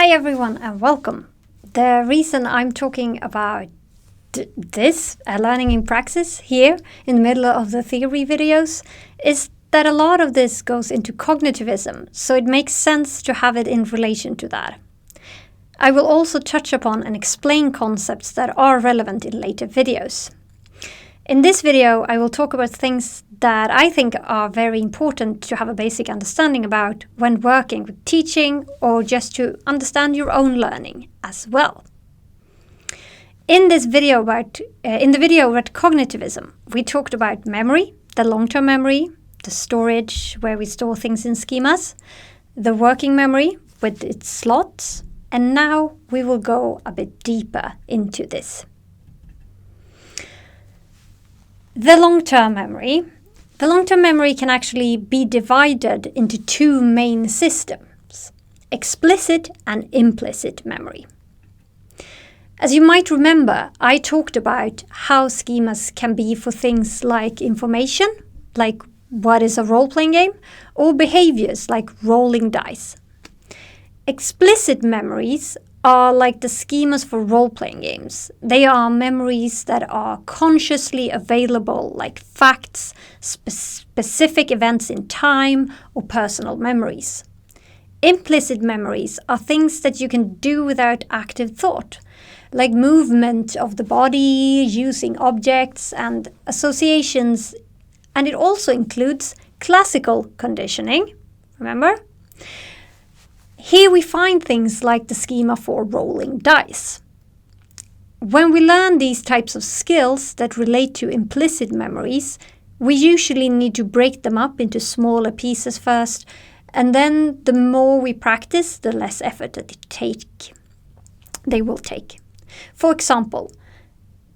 Hi everyone and welcome. The reason I'm talking about this, learning in praxis, here in the middle of the theory videos, is that a lot of this goes into cognitivism, so it makes sense to have it in relation to that. I will also touch upon and explain concepts that are relevant in later videos. In this video, I will talk about things that I think are very important to have a basic understanding about when working with teaching or just to understand your own learning as well. In the video about cognitivism, we talked about memory, the long-term memory, the storage where we store things in schemas, the working memory with its slots, and now we will go a bit deeper into this. The long-term memory can actually be divided into two main systems, explicit and implicit memory. As you might remember, I talked about how schemas can be for things like information, like what is a role-playing game, or behaviors like rolling dice. Explicit memories are like the schemas for role-playing games. They are memories that are consciously available, like facts, specific events in time, or personal memories. Implicit memories are things that you can do without active thought, like movement of the body, using objects and associations, and it also includes classical conditioning, remember? Here we find things like the schema for rolling dice. When we learn these types of skills that relate to implicit memories, we usually need to break them up into smaller pieces first, and then the more we practice, the less effort that they will take. For example,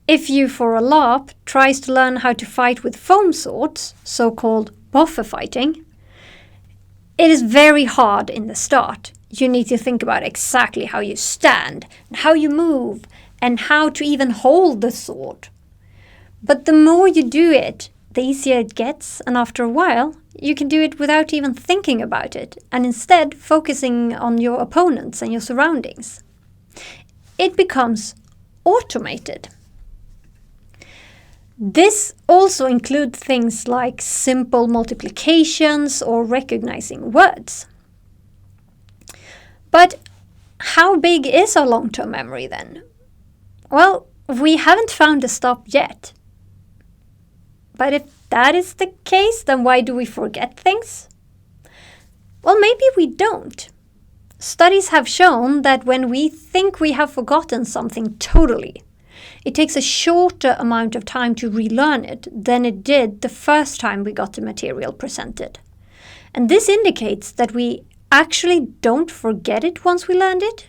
if you for a LARP tries to learn how to fight with foam swords, so-called buffer fighting, it is very hard in the start. You need to think about exactly how you stand, and how you move, and how to even hold the sword. But the more you do it, the easier it gets, and after a while, you can do it without even thinking about it, and instead focusing on your opponents and your surroundings. It becomes automated. This also includes things like simple multiplications or recognizing words. But how big is our long-term memory then? Well, we haven't found a stop yet. But if that is the case, then why do we forget things? Well, maybe we don't. Studies have shown that when we think we have forgotten something totally, it takes a shorter amount of time to relearn it than it did the first time we got the material presented. And this indicates that we actually don't forget it once we learned it.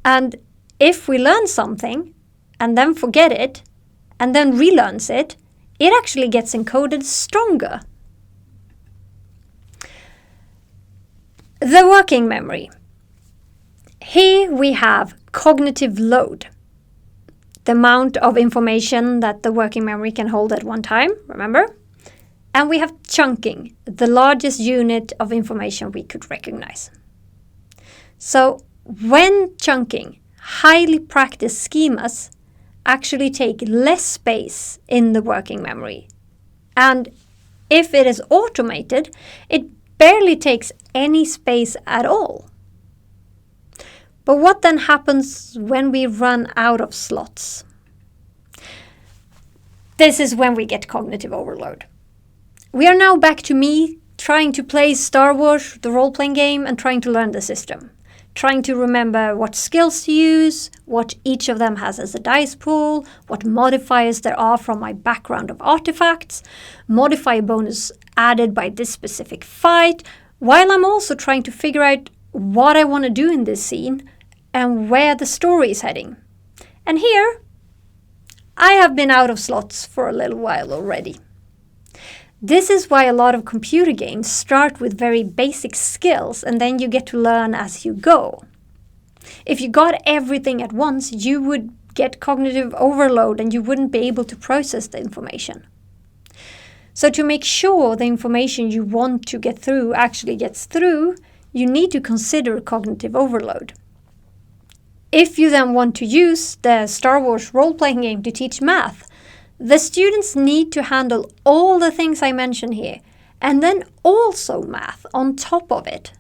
And if we learn something and then forget it and then relearns it, it actually gets encoded stronger. The working memory. Here we have cognitive load. The amount of information that the working memory can hold at one time, remember? And we have chunking, the largest unit of information we could recognize. So when chunking, highly practiced schemas actually take less space in the working memory. And if it is automated, it barely takes any space at all. But what then happens when we run out of slots? This is when we get cognitive overload. We are now back to me trying to play Star Wars, the role-playing game, and trying to learn the system. Trying to remember what skills to use, what each of them has as a dice pool, what modifiers there are from my background of artifacts, modifier bonus added by this specific fight, while I'm also trying to figure out what I want to do in this scene and where the story is heading. And here, I have been out of slots for a little while already. This is why a lot of computer games start with very basic skills and then you get to learn as you go. If you got everything at once, you would get cognitive overload and you wouldn't be able to process the information. So to make sure the information you want to get through actually gets through, you need to consider cognitive overload. If you then want to use the Star Wars role-playing game to teach math, the students need to handle all the things I mentioned here, and then also math on top of it.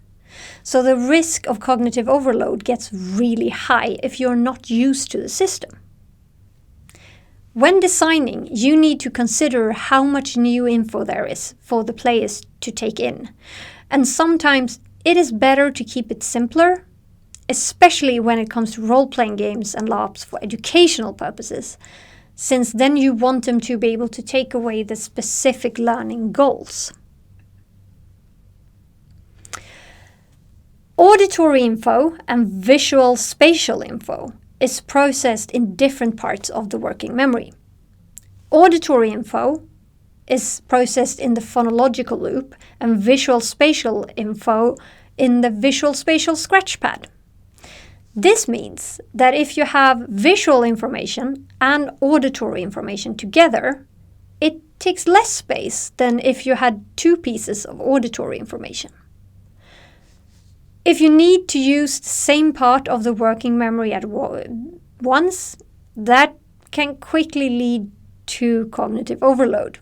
So the risk of cognitive overload gets really high if you're not used to the system. When designing, you need to consider how much new info there is for the players to take in. And sometimes it is better to keep it simpler, especially when it comes to role-playing games and LARPs for educational purposes, since then you want them to be able to take away the specific learning goals. Auditory info and visual spatial info is processed in different parts of the working memory. Auditory info is processed in the phonological loop and visual spatial info in the visual spatial scratchpad. This means that if you have visual information and auditory information together, it takes less space than if you had two pieces of auditory information. If you need to use the same part of the working memory at once, that can quickly lead to cognitive overload.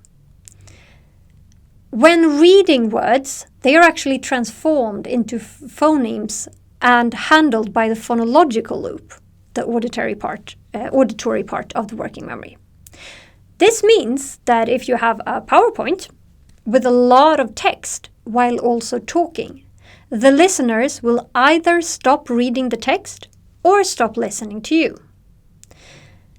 When reading words, they are actually transformed into phonemes and handled by the phonological loop, the auditory part of the working memory. This means that if you have a PowerPoint with a lot of text while also talking, the listeners will either stop reading the text or stop listening to you.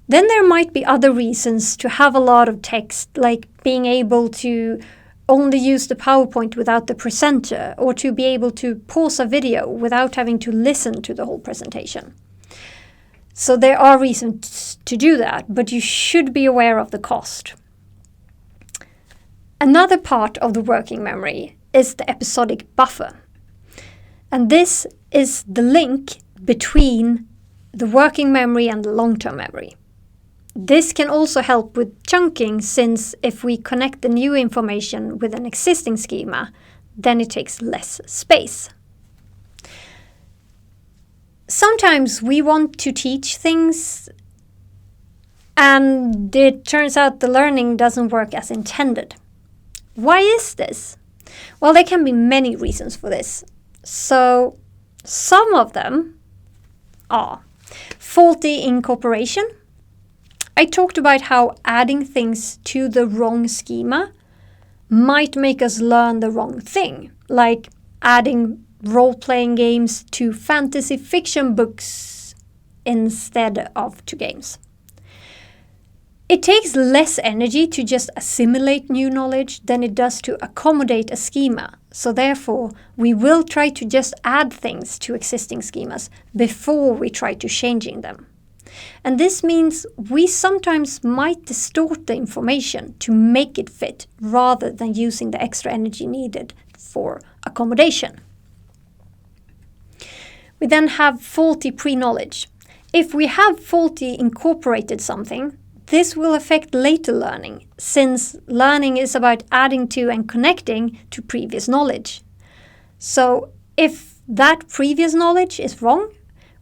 Then there might be other reasons to have a lot of text, like being able to only use the PowerPoint without the presenter, or to be able to pause a video without having to listen to the whole presentation. So there are reasons to do that, but you should be aware of the cost. Another part of the working memory is the episodic buffer. And this is the link between the working memory and the long-term memory. This can also help with chunking, since if we connect the new information with an existing schema, then it takes less space. Sometimes we want to teach things and it turns out the learning doesn't work as intended. Why is this? Well, there can be many reasons for this. So some of them are faulty incorporation. I talked about how adding things to the wrong schema might make us learn the wrong thing, like adding role-playing games to fantasy fiction books instead of to games. It takes less energy to just assimilate new knowledge than it does to accommodate a schema, so therefore we will try to just add things to existing schemas before we try to changing them. And this means we sometimes might distort the information to make it fit rather than using the extra energy needed for accommodation. We then have faulty pre-knowledge. If we have faulty incorporated something, this will affect later learning, since learning is about adding to and connecting to previous knowledge. So if that previous knowledge is wrong,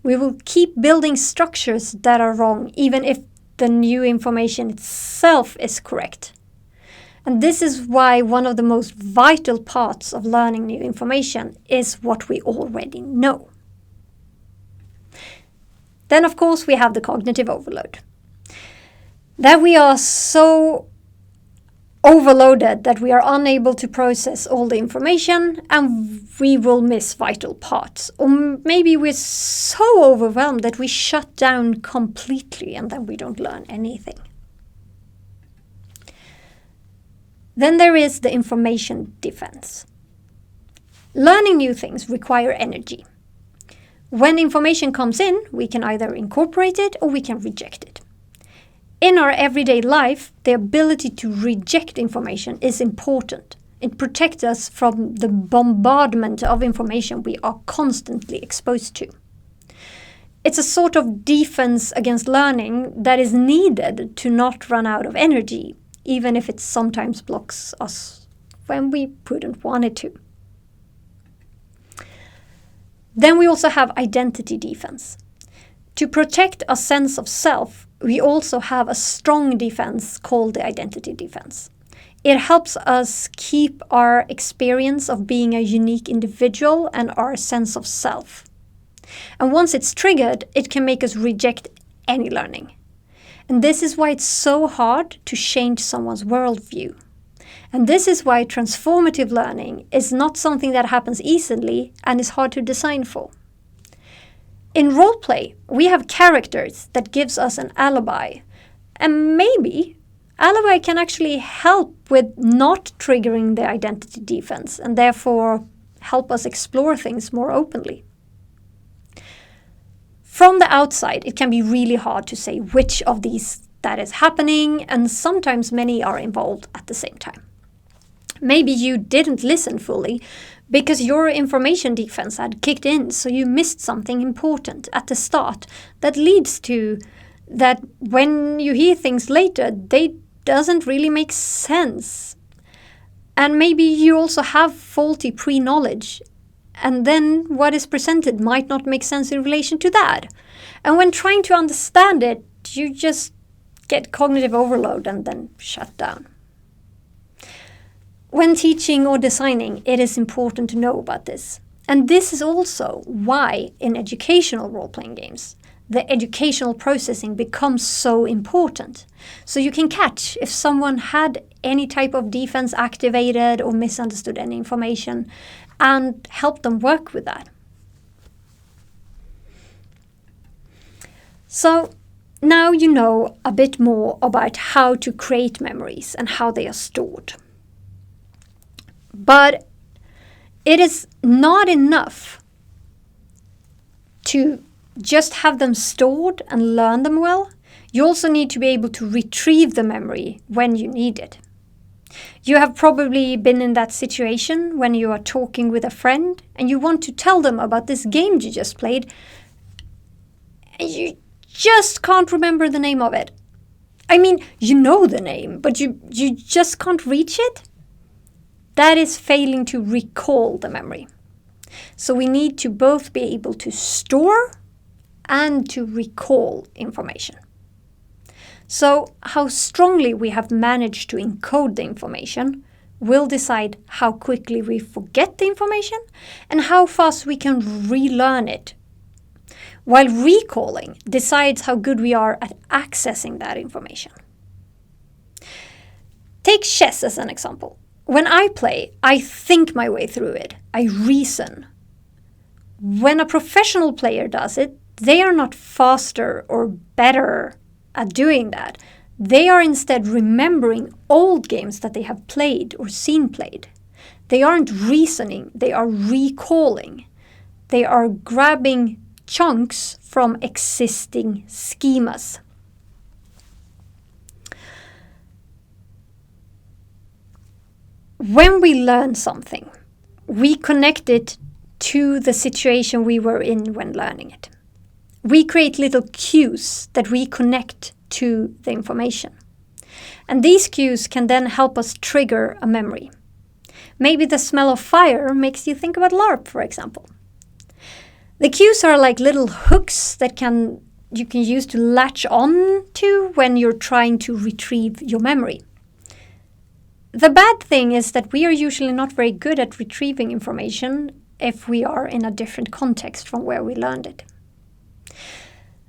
we will keep building structures that are wrong, even if the new information itself is correct. And this is why one of the most vital parts of learning new information is what we already know. Then, of course, we have the cognitive overload. That we are so overloaded that we are unable to process all the information and we will miss vital parts. Or maybe we're so overwhelmed that we shut down completely and then we don't learn anything. Then there is the information defense. Learning new things require energy. When information comes in, we can either incorporate it or we can reject it. In our everyday life, the ability to reject information is important. It protects us from the bombardment of information we are constantly exposed to. It's a sort of defense against learning that is needed to not run out of energy, even if it sometimes blocks us when we wouldn't want it to. Then we also have identity defense. To protect a sense of self, we also have a strong defense called the identity defense. It helps us keep our experience of being a unique individual and our sense of self. And once it's triggered, it can make us reject any learning. And this is why it's so hard to change someone's worldview. And this is why transformative learning is not something that happens easily and is hard to design for. In roleplay, we have characters that gives us an alibi. And maybe alibi can actually help with not triggering the identity defense and therefore help us explore things more openly. From the outside, it can be really hard to say which of these that is happening, and sometimes many are involved at the same time. Maybe you didn't listen fully because your information defense had kicked in, so you missed something important at the start that leads to that when you hear things later, they doesn't really make sense. And maybe you also have faulty pre-knowledge, and then what is presented might not make sense in relation to that. And when trying to understand it, you just get cognitive overload and then shut down. When teaching or designing, it is important to know about this. And this is also why in educational role-playing games, the educational processing becomes so important. So you can catch if someone had any type of defense activated or misunderstood any information and help them work with that. So now you know a bit more about how to create memories and how they are stored. But it is not enough to just have them stored and learn them well. You also need to be able to retrieve the memory when you need it. You have probably been in that situation when you are talking with a friend and you want to tell them about this game you just played and you just can't remember the name of it. I mean, you know the name, but you just can't reach it. That is failing to recall the memory. So we need to both be able to store and to recall information. So how strongly we have managed to encode the information will decide how quickly we forget the information and how fast we can relearn it. While recalling decides how good we are at accessing that information. Take chess as an example. When I play, I think my way through it. I reason. When a professional player does it, they are not faster or better at doing that. They are instead remembering old games that they have played or seen played. They aren't reasoning, they are recalling. They are grabbing chunks from existing schemas. When we learn something, we connect it to the situation we were in when learning it. We create little cues that we connect to the information. And these cues can then help us trigger a memory. Maybe the smell of fire makes you think about LARP, for example. The cues are like little hooks that you can use to latch on to when you're trying to retrieve your memory. The bad thing is that we are usually not very good at retrieving information if we are in a different context from where we learned it.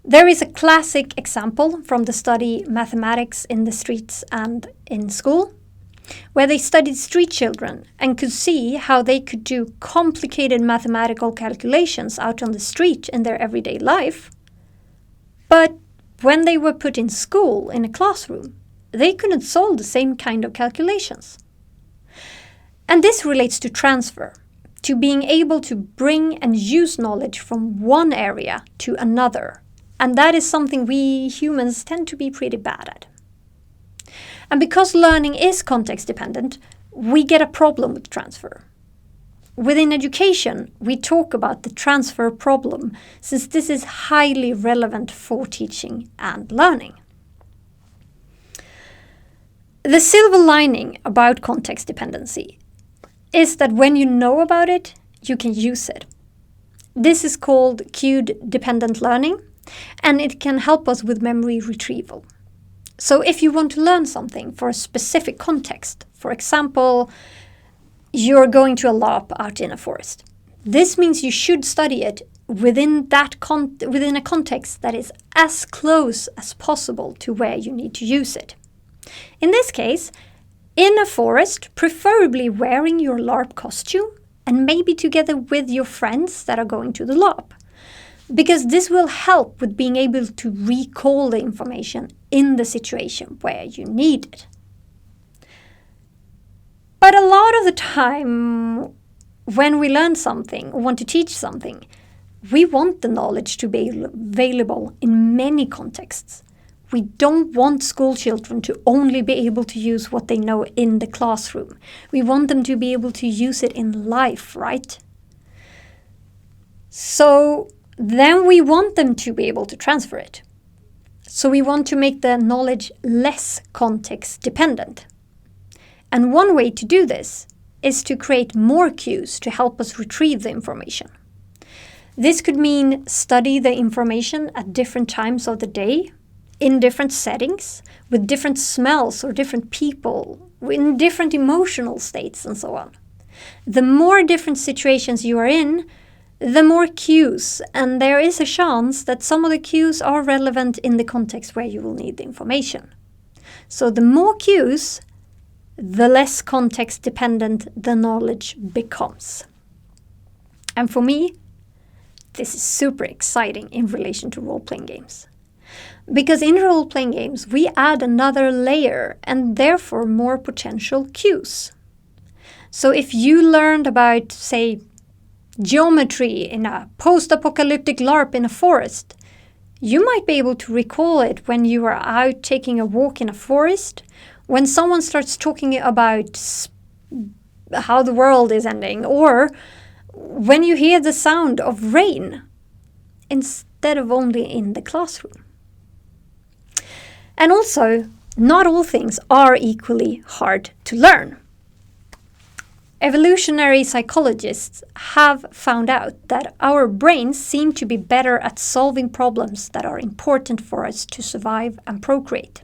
There is a classic example from the study Mathematics in the Streets and in School, where they studied street children and could see how they could do complicated mathematical calculations out on the street in their everyday life. But when they were put in school in a classroom, they couldn't solve the same kind of calculations. And this relates to transfer, to being able to bring and use knowledge from one area to another. And that is something we humans tend to be pretty bad at. And because learning is context dependent, we get a problem with transfer. Within education, we talk about the transfer problem since this is highly relevant for teaching and learning. The silver lining about context dependency is that when you know about it, you can use it. This is called cued dependent learning, And it can help us with memory retrieval. So if you want to learn something for a specific context, for example, you're going to a LARP out in a forest. This means you should study it within a context that is as close as possible to where you need to use it. In this case, in a forest, preferably wearing your LARP costume and maybe together with your friends that are going to the LARP, because this will help with being able to recall the information in the situation where you need it. But a lot of the time, when we learn something or want to teach something, we want the knowledge to be available in many contexts. We don't want school children to only be able to use what they know in the classroom. We want them to be able to use it in life, right? So then we want them to be able to transfer it. So we want to make the knowledge less context dependent. And one way to do this is to create more cues to help us retrieve the information. This could mean study the information at different times of the day, in different settings, with different smells or different people, in different emotional states and so on. The more different situations you are in, the more cues, and there is a chance that some of the cues are relevant in the context where you will need the information. So the more cues, the less context dependent the knowledge becomes. And for me, this is super exciting in relation to role-playing games. Because in role-playing games, we add another layer and therefore more potential cues. So if you learned about, say, geometry in a post-apocalyptic LARP in a forest, you might be able to recall it when you are out taking a walk in a forest, when someone starts talking about how the world is ending, or when you hear the sound of rain, instead of only in the classroom. And also, not all things are equally hard to learn. Evolutionary psychologists have found out that our brains seem to be better at solving problems that are important for us to survive and procreate.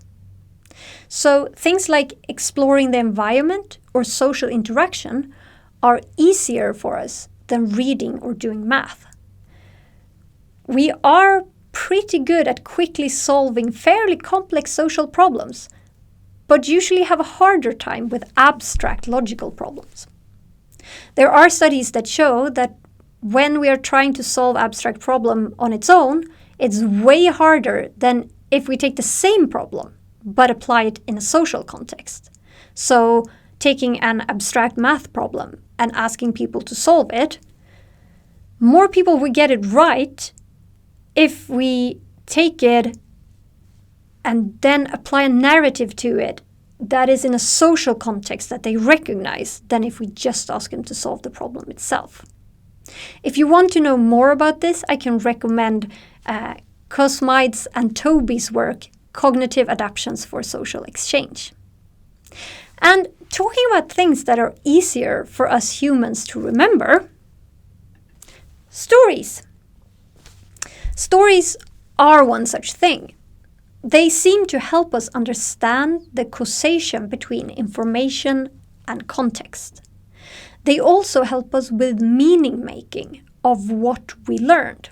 So things like exploring the environment or social interaction are easier for us than reading or doing math. We are pretty good at quickly solving fairly complex social problems, but usually have a harder time with abstract logical problems. There are studies that show that when we are trying to solve abstract problem on its own, it's way harder than if we take the same problem but apply it in a social context. So taking an abstract math problem and asking people to solve it, more people will get it right if we take it and then apply a narrative to it that is in a social context that they recognize than if we just ask them to solve the problem itself. If you want to know more about this, I can recommend Cosmides and Toby's work, Cognitive Adaptations for Social Exchange. And talking about things that are easier for us humans to remember, stories. Stories are one such thing. They seem to help us understand the causation between information and context. They also help us with meaning making of what we learned.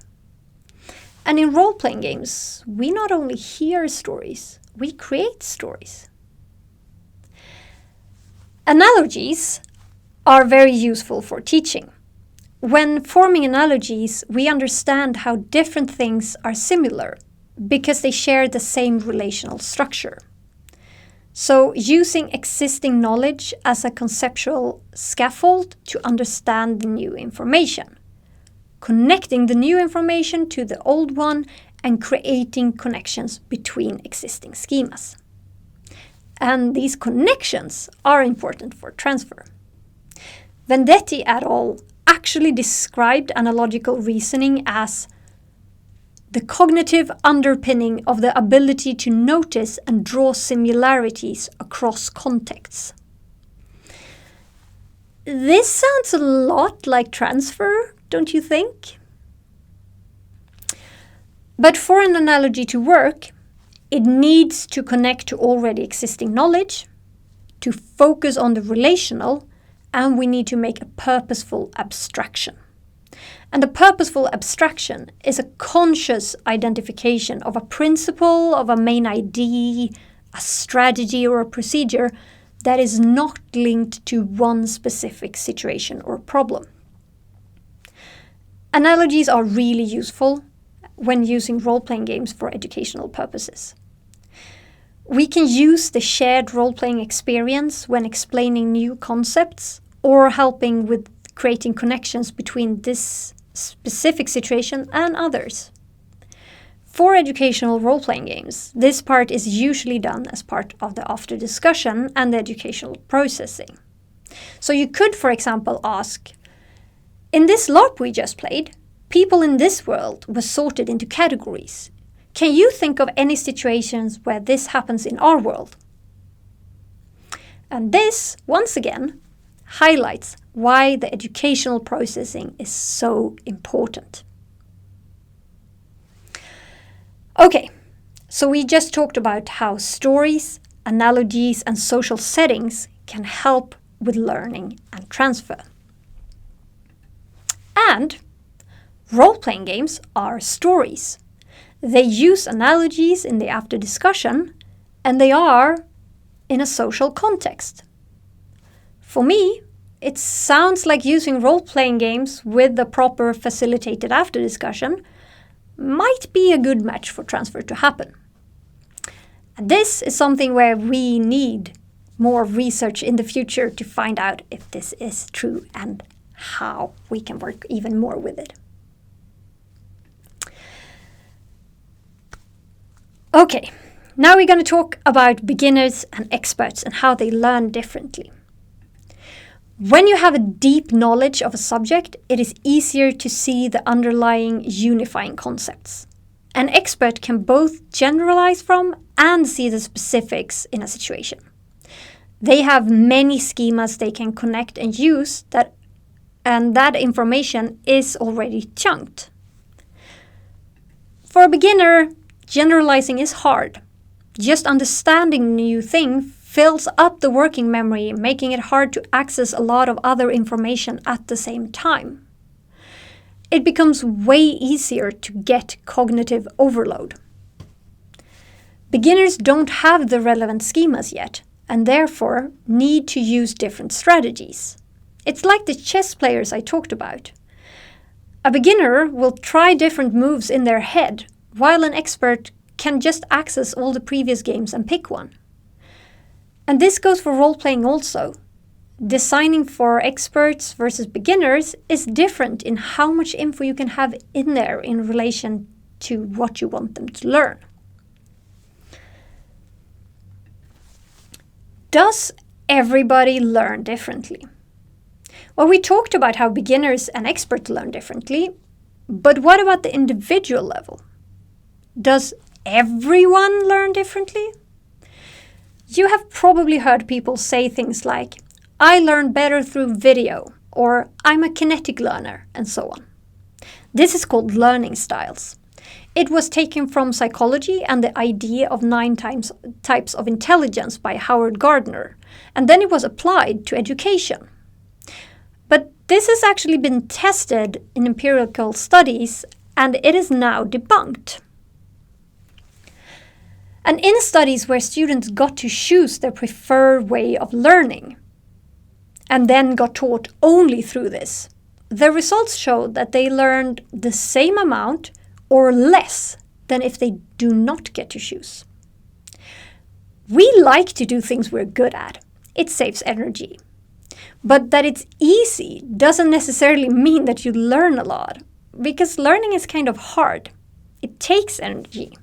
And in role-playing games, we not only hear stories, we create stories. Analogies are very useful for teaching. When forming analogies, we understand how different things are similar because they share the same relational structure. So using existing knowledge as a conceptual scaffold to understand the new information, connecting the new information to the old one and creating connections between existing schemas. And these connections are important for transfer. Vendetti et al. Actually described analogical reasoning as the cognitive underpinning of the ability to notice and draw similarities across contexts. This sounds a lot like transfer, don't you think? But for an analogy to work, it needs to connect to already existing knowledge, to focus on the relational, and we need to make a purposeful abstraction. And a purposeful abstraction is a conscious identification of a principle, of a main idea, a strategy or a procedure that is not linked to one specific situation or problem. Analogies are really useful when using role-playing games for educational purposes. We can use the shared role-playing experience when explaining new concepts or helping with creating connections between this specific situation and others. For educational role-playing games, this part is usually done as part of the after discussion and the educational processing. So you could, for example, ask, in this LARP we just played, people in this world were sorted into categories. Can you think of any situations where this happens in our world? And this, once again, highlights why the educational processing is so important. Okay, so we just talked about how stories, analogies, and social settings can help with learning and transfer. And role-playing games are stories. They use analogies in the after discussion, and they are in a social context. For me, it sounds like using role-playing games with the proper facilitated after discussion might be a good match for transfer to happen. And this is something where we need more research in the future to find out if this is true and how we can work even more with it. Okay, now we're going to talk about beginners and experts and how they learn differently. When you have a deep knowledge of a subject, it is easier to see the underlying unifying concepts. An expert can both generalize from and see the specifics in a situation. They have many schemas they can connect and use, and that information is already chunked. For a beginner, generalizing is hard. Just understanding a new thing fills up the working memory, making it hard to access a lot of other information at the same time. It becomes way easier to get cognitive overload. Beginners don't have the relevant schemas yet, and therefore need to use different strategies. It's like the chess players I talked about. A beginner will try different moves in their head, while an expert can just access all the previous games and pick one. And this goes for role-playing also. Designing for experts versus beginners is different in how much info you can have in there in relation to what you want them to learn. Does everybody learn differently? Well, we talked about how beginners and experts learn differently, but what about the individual level? Does everyone learn differently? You have probably heard people say things like, I learn better through video, or I'm a kinetic learner, and so on. This is called learning styles. It was taken from psychology and the idea of 9 types of intelligence by Howard Gardner, and then it was applied to education. But this has actually been tested in empirical studies, and it is now debunked. And in studies where students got to choose their preferred way of learning, and then got taught only through this, the results showed that they learned the same amount or less than if they do not get to choose. We like to do things we're good at. It saves energy. But that it's easy doesn't necessarily mean that you learn a lot, because learning is kind of hard. It takes energy.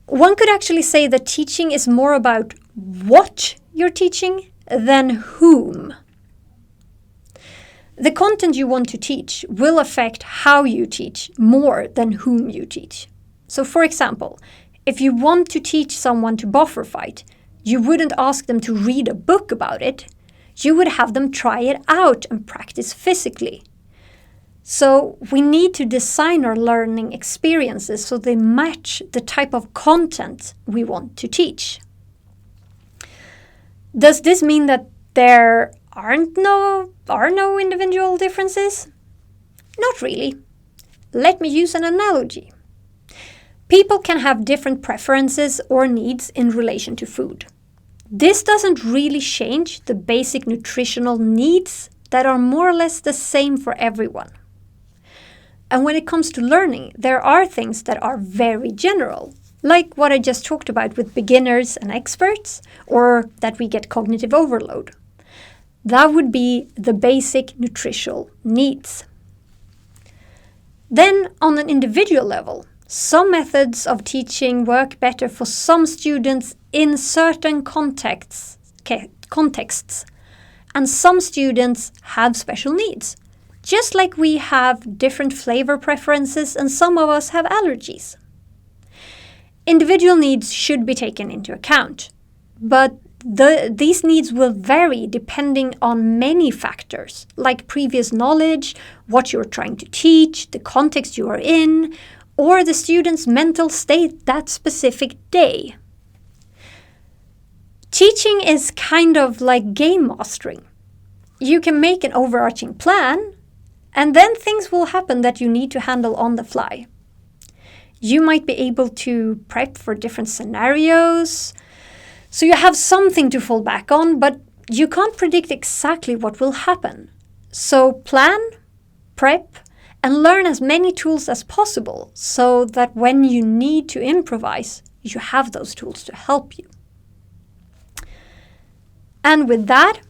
One could actually say that teaching is more about what you're teaching than whom. The content you want to teach will affect how you teach more than whom you teach. So for example, if you want to teach someone to buffer fight, you wouldn't ask them to read a book about it. You would have them try it out and practice physically. So we need to design our learning experiences so they match the type of content we want to teach. Does this mean that there are no individual differences? Not really. Let me use an analogy. People can have different preferences or needs in relation to food. This doesn't really change the basic nutritional needs that are more or less the same for everyone. And when it comes to learning, there are things that are very general, like what I just talked about with beginners and experts, or that we get cognitive overload. That would be the basic nutritional needs. Then, on an individual level, some methods of teaching work better for some students in certain contexts, and some students have special needs. Just like we have different flavor preferences and some of us have allergies. Individual needs should be taken into account, but these needs will vary depending on many factors, like previous knowledge, what you're trying to teach, the context you are in, or the student's mental state that specific day. Teaching is kind of like game mastering. You can make an overarching plan, and then things will happen that you need to handle on the fly. You might be able to prep for different scenarios, so you have something to fall back on, but you can't predict exactly what will happen. So plan, prep, and learn as many tools as possible so that when you need to improvise, you have those tools to help you. And with that,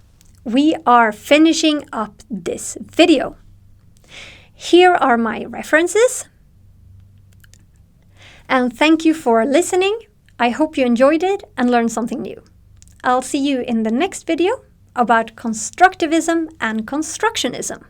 we are finishing up this video. Here are my references. And thank you for listening. I hope you enjoyed it and learned something new. I'll see you in the next video about constructivism and constructionism.